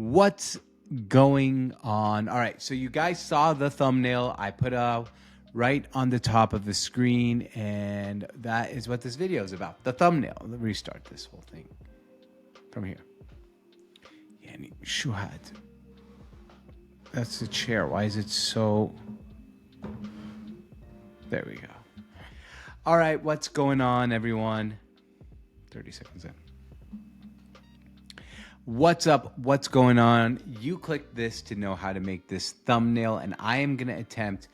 What's going on? All right, so you guys saw the thumbnail I put out right on the top of the screen, and that is what this video is about. The thumbnail. Let me restart this whole thing from here. Yani şu hat. That's the chair. Why is it so... There we go. All right, what's going on, everyone? 30 seconds in. What's up? What's going on? You clicked this to know how to make this thumbnail, and I am going to attempt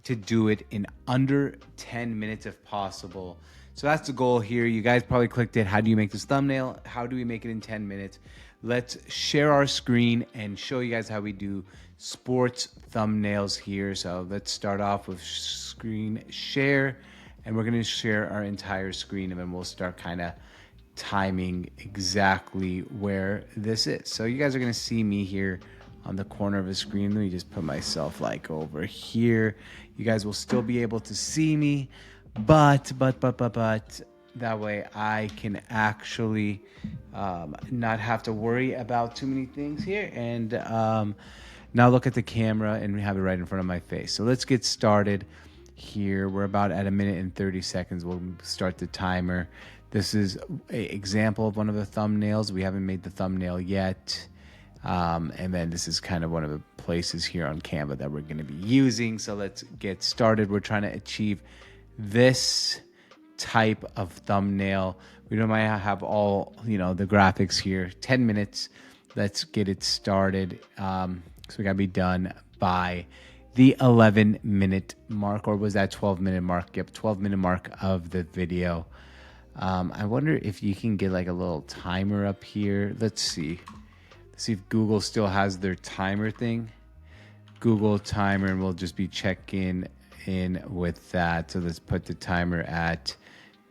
to do it in under 10 minutes if possible. So that's the goal here. You guys probably clicked it. How do you make this thumbnail? How do we make it in 10 minutes? Let's share our screen and show you guys how we do sports thumbnails here. So let's start off with screen share, and we're going to share our entire screen, and then we'll start kind of timing exactly where this is. So you guys are going to see me here on the corner of the screen. Let me just put myself like over here. You guys will still be able to see me, but that way I can actually not have to worry about too many things here. And now look at the camera and we have it right in front of my face. So let's get started here. We're about at 1 minute and 30 seconds. We'll start the timer. This is an example of one of the thumbnails. We haven't made the thumbnail yet. And then this is kind of one of the places here on Canva that we're going to be using. So let's get started. We're trying to achieve this type of thumbnail. We don't mind have all, the graphics here. 10 minutes. Let's get it started. So we got to be done by the 11-minute mark, or was that 12-minute mark? Yep, 12-minute mark of the video. I wonder if you can get like a little timer up here. Let's see if Google still has their timer thing. Google timer, and we'll just be checking in with that. So let's put the timer at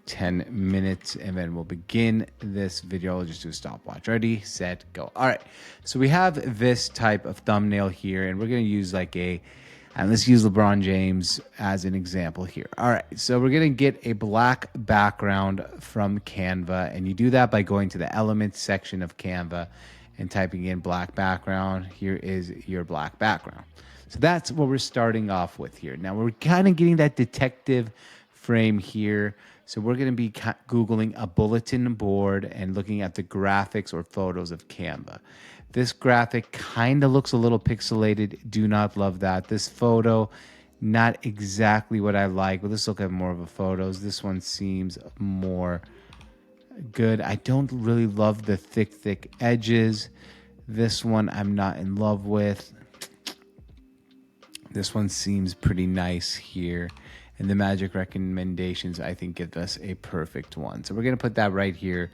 10 minutes, and then we'll begin this video. I'll just do a stopwatch. Ready, set, go. All right, so we have this type of thumbnail here, and we're going to use and let's use LeBron James as an example here. All right, so we're going to get a black background from Canva, and you do that by going to the elements section of Canva and typing in black background. Here is your black background. So that's what we're starting off with here. Now we're kind of getting that detective frame here. So we're going to be Googling a bulletin board and looking at the graphics or photos of Canva. This graphic kind of looks a little pixelated. Do not love that. This photo, not exactly what I like. But let's look at more of the photos. This one seems more good. I don't really love the thick edges. This one I'm not in love with. This one seems pretty nice here. And the magic recommendations, I think, give us a perfect one. So we're going to put that right here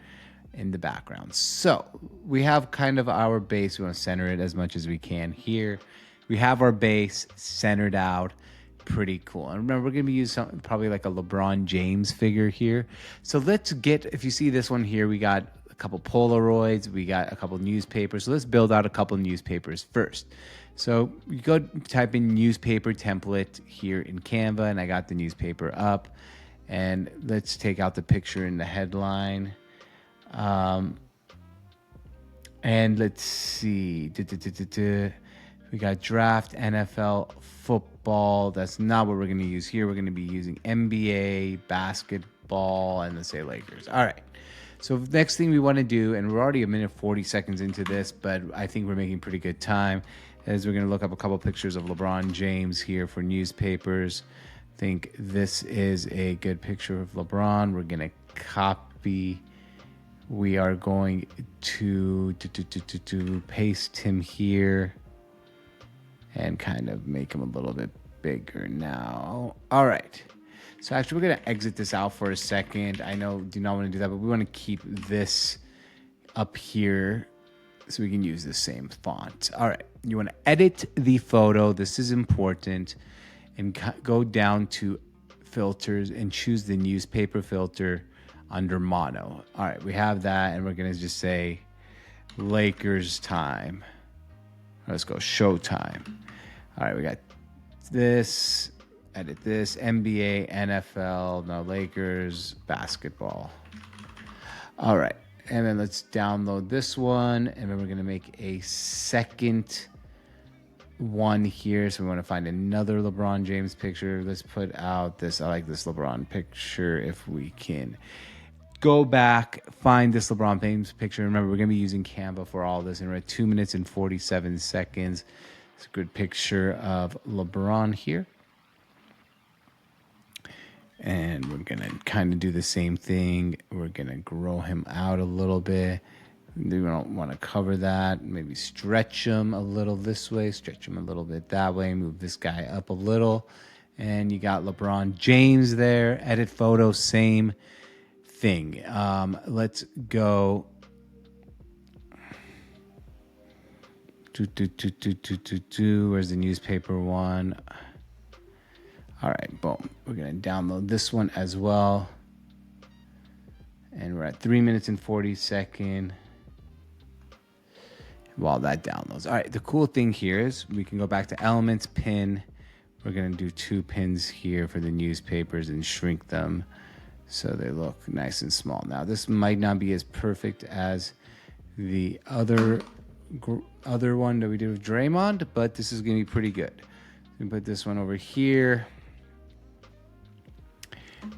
in the background. So we have kind of our base. We want to center it as much as we can here. We have our base centered out. Pretty cool. And remember, we're going to be using something probably like a LeBron James figure here. So let's get, if you see this one here, we got a couple Polaroids. We got a couple newspapers. So let's build out a couple newspapers first. So you go type in newspaper template here in Canva, and I got the newspaper up. And let's take out the picture in the headline. And let's see. We got draft NFL football. That's not what we're going to use here. We're going to be using NBA, basketball, and let's say Lakers. All right. So next thing we want to do, and we're already 1 minute 40 seconds into this, but I think we're making pretty good time, is we're going to look up a couple pictures of LeBron James here for newspapers. I think this is a good picture of LeBron. We're going to copy. We are going to paste him here and kind of make him a little bit bigger now. All right. So actually, we're going to exit this out for a second. I know do not want to do that, but we want to keep this up here so we can use the same font. All right. You want to edit the photo. This is important. And go down to filters and choose the newspaper filter under mono. All right, we have that, and we're gonna just say Lakers time. Let's go showtime. All right, we got this, edit this, NBA, NFL, no Lakers, basketball. All right, And then let's download this one. And then we're going to make a second one here. So we want to find another LeBron James picture. Let's put out this. I like this LeBron picture if we can. Go back, find this LeBron James picture. Remember, we're going to be using Canva for all this. And we're at 2 minutes and 47 seconds. It's a good picture of LeBron here. And we're going to kind of do the same thing. We're going to grow him out a little bit. We don't want to cover that. Maybe stretch him a little this way, stretch him a little bit that way, move this guy up a little. And you got LeBron James there. Edit photo, same thing. Let's go. Where's the newspaper one? All right, boom. We're going to download this one as well. And we're at 3 minutes and 40 seconds while that downloads. All right, the cool thing here is we can go back to elements, pin. We're going to do 2 pins here for the newspapers and shrink them so they look nice and small. Now, this might not be as perfect as the other one that we did with Draymond, but this is going to be pretty good. We put this one over here.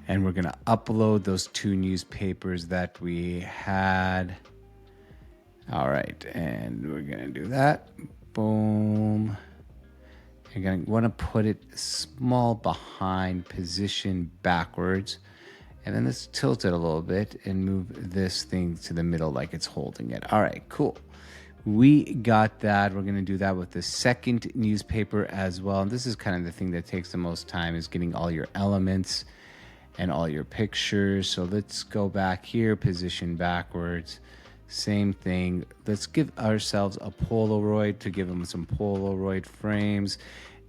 And we're going to upload those 2 newspapers that we had. All right, and we're going to do that. Boom. You're going to want to put it small behind, position backwards. And then let's tilt it a little bit and move this thing to the middle like it's holding it. All right, cool. We got that. We're going to do that with the second newspaper as well. And this is kind of the thing that takes the most time, is getting all your elements and all your pictures. So let's go back here, position backwards. Same thing. Let's give ourselves a Polaroid to give them some Polaroid frames.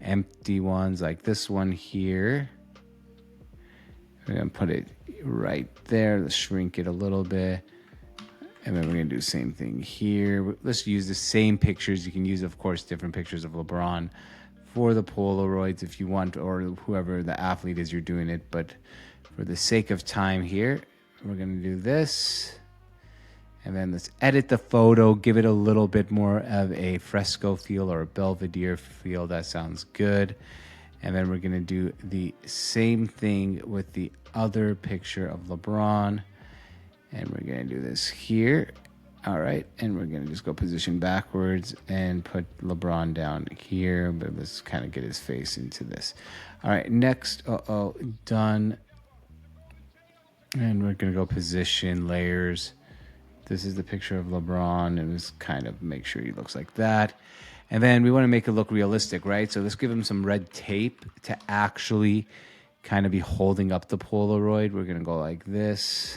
Empty ones like this one here. We're going to put it right there. Let's shrink it a little bit. And then we're going to do the same thing here. Let's use the same pictures. You can use, of course, different pictures of LeBron for the Polaroids if you want, or whoever the athlete is you're doing it. But for the sake of time here, we're going to do this. And then let's edit the photo, give it a little bit more of a fresco feel or a Belvedere feel. That sounds good. And then we're going to do the same thing with the other picture of LeBron. And we're going to do this here. All right. And we're going to just go position backwards and put LeBron down here. But let's kind of get his face into this. All right. Next. Done. And we're going to go position layers. This is the picture of LeBron, and just kind of make sure he looks like that. And then we want to make it look realistic, right? So let's give him some red tape to actually kind of be holding up the Polaroid. We're going to go like this.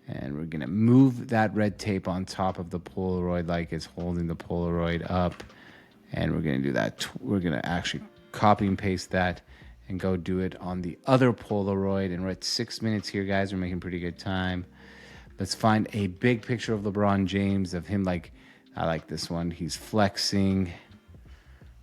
And we're going to move that red tape on top of the Polaroid like it's holding the Polaroid up. And we're going to do that. We're going to actually copy and paste that and go do it on the other Polaroid. And we're at 6 minutes here, guys. We're making pretty good time. Let's find a big picture of LeBron James, of him like, I like this one. He's flexing.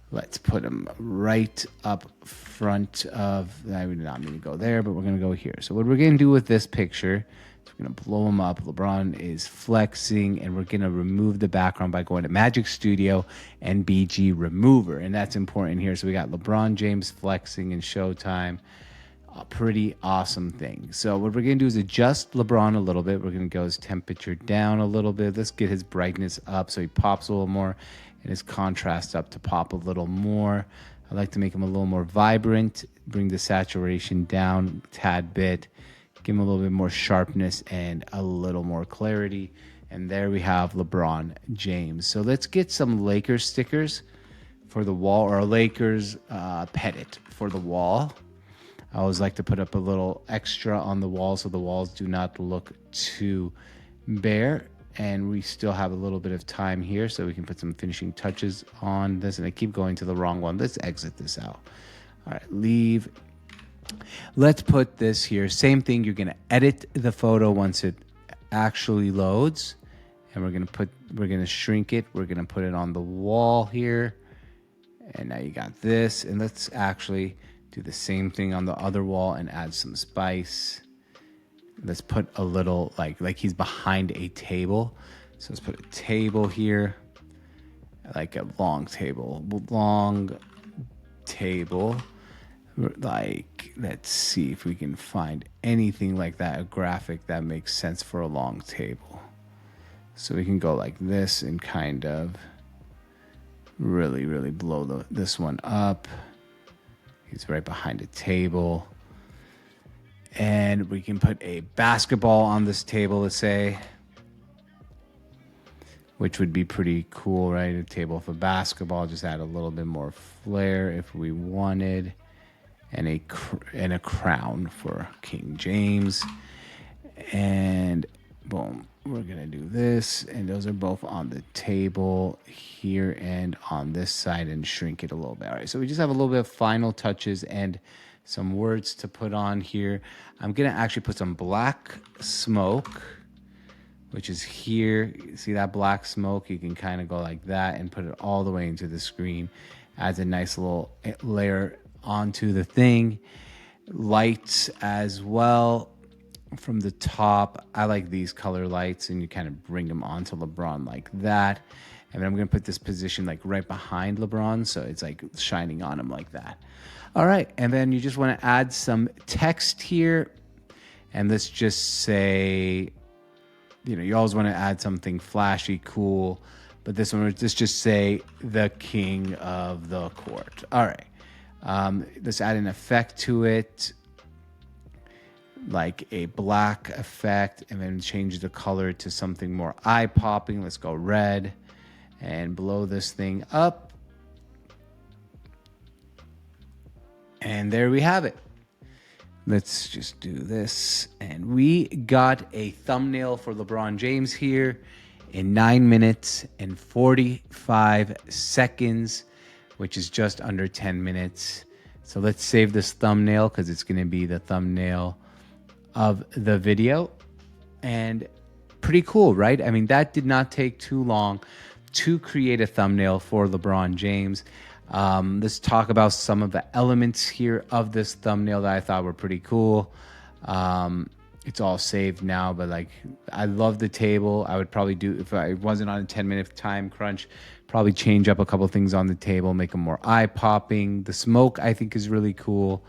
Let's put him right up front of, I would not mean to go there, but we're going to go here. So what we're going to do with this picture is we're going to blow him up. LeBron is flexing, and we're going to remove the background by going to Magic Studio and BG Remover. And that's important here. So we got LeBron James flexing in Showtime. A pretty awesome thing. So what we're going to do is adjust LeBron a little bit. We're going to go his temperature down a little bit. Let's get his brightness up so he pops a little more, and his contrast up to pop a little more. I like to make him a little more vibrant, bring the saturation down a tad bit, give him a little bit more sharpness and a little more clarity. And there we have LeBron James. So let's get some Lakers stickers for the wall, or a Lakers pennant for the wall. I always like to put up a little extra on the wall so the walls do not look too bare. And we still have a little bit of time here, so we can put some finishing touches on this. And I keep going to the wrong one. Let's exit this out. All right, leave. Let's put this here. Same thing. You're going to edit the photo once it actually loads. And we're going to shrink it. We're going to put it on the wall here. And now you got this. And let's actually do the same thing on the other wall and add some spice. Let's put a little like he's behind a table. So let's put a table here, like a long table. Like, let's see if we can find anything like that, a graphic that makes sense for a long table. So we can go like this and kind of really, really blow this one up. He's right behind a table. And we can put a basketball on this table, let's say, which would be pretty cool, right? A table for basketball, just add a little bit more flair if we wanted. And a crown for King James. And boom, we're gonna do this, and those are both on the table here and on this side, and shrink it a little bit. All right, so we just have a little bit of final touches and some words to put on here. I'm gonna actually put some black smoke, which is here. See that black smoke? You can kind of go like that and put it all the way into the screen. Adds a nice little layer onto the thing. Lights as well from the top. I like these color lights, and you kind of bring them onto LeBron like that. And then I'm going to put this position like right behind LeBron, so it's like shining on him like that. All right, and then you just want to add some text here. And let's just say, you always want to add something flashy, cool. But this one, let's just say the king of the court. All right. Let's add an effect to it, like a black effect, and then change the color to something more eye-popping. Let's go red and blow this thing up. And there we have it. Let's just do this. And we got a thumbnail for LeBron James here in 9 minutes and 45 seconds, which is just under 10 minutes. So let's save this thumbnail because it's going to be the thumbnail of the video. And pretty cool, right? I mean, that did not take too long to create a thumbnail for LeBron James. Let's talk about some of the elements here of this thumbnail that I thought were pretty cool. It's all saved now, but like, I love the table. I would probably do, if I wasn't on a 10-minute time crunch, probably change up a couple things on the table, make them more eye-popping. The smoke, I think, is really cool.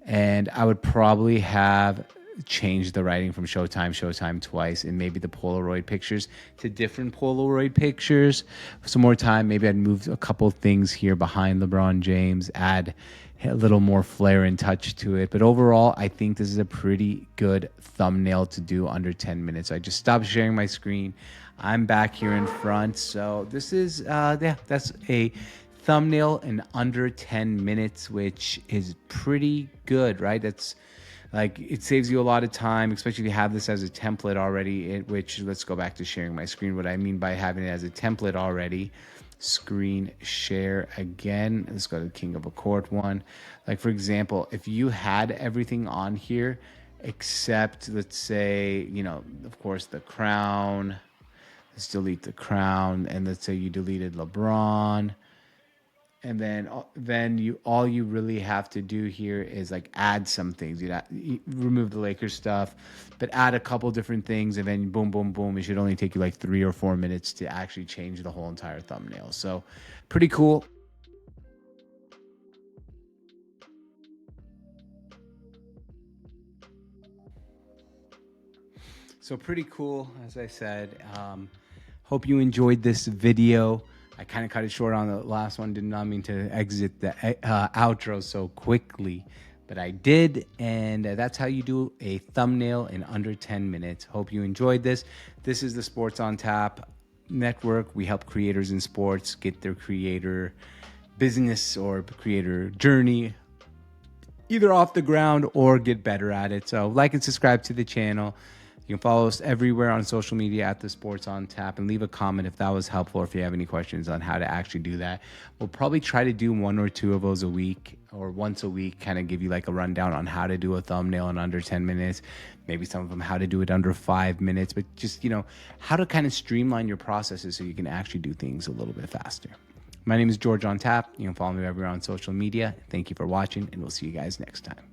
And I would probably have changed the writing from Showtime twice, and maybe the Polaroid pictures to different Polaroid pictures. Some more time, maybe I'd move a couple things here behind LeBron James, add a little more flair and touch to it. But overall, I think this is a pretty good thumbnail to do under 10 minutes. I just stopped sharing my screen. I'm back here in front. So this is, that's a thumbnail in under 10 minutes, which is pretty good, right? That's like, it saves you a lot of time, especially if you have this as a template already, which, let's go back to sharing my screen. What I mean by having it as a template already, screen share again. Let's go to the King of a Court one. Like, for example, if you had everything on here except, let's say, of course, the crown. Let's delete the crown, and let's say you deleted LeBron. And then all you really have to do here is like add some things. You remove the Lakers stuff, but add a couple different things, and then boom, boom, boom. It should only take you like 3 or 4 minutes to actually change the whole entire thumbnail. So pretty cool. So pretty cool, as I said. Hope you enjoyed this video. I kind of cut it short on the last one. Did not mean to exit the outro so quickly, but I did. And that's how you do a thumbnail in under 10 minutes. Hope you enjoyed this. This is the Sports on Tap Network. We help creators in sports get their creator business or creator journey either off the ground or get better at it. So like and subscribe to the channel. You can follow us everywhere on social media at the Sports on Tap, and leave a comment if that was helpful, or if you have any questions on how to actually do that. We'll probably try to do 1 or 2 of those a week, or once a week, kind of give you like a rundown on how to do a thumbnail in under 10 minutes, maybe some of them how to do it under 5 minutes, but just, how to kind of streamline your processes so you can actually do things a little bit faster. My name is George on Tap. You can follow me everywhere on social media. Thank you for watching, and we'll see you guys next time.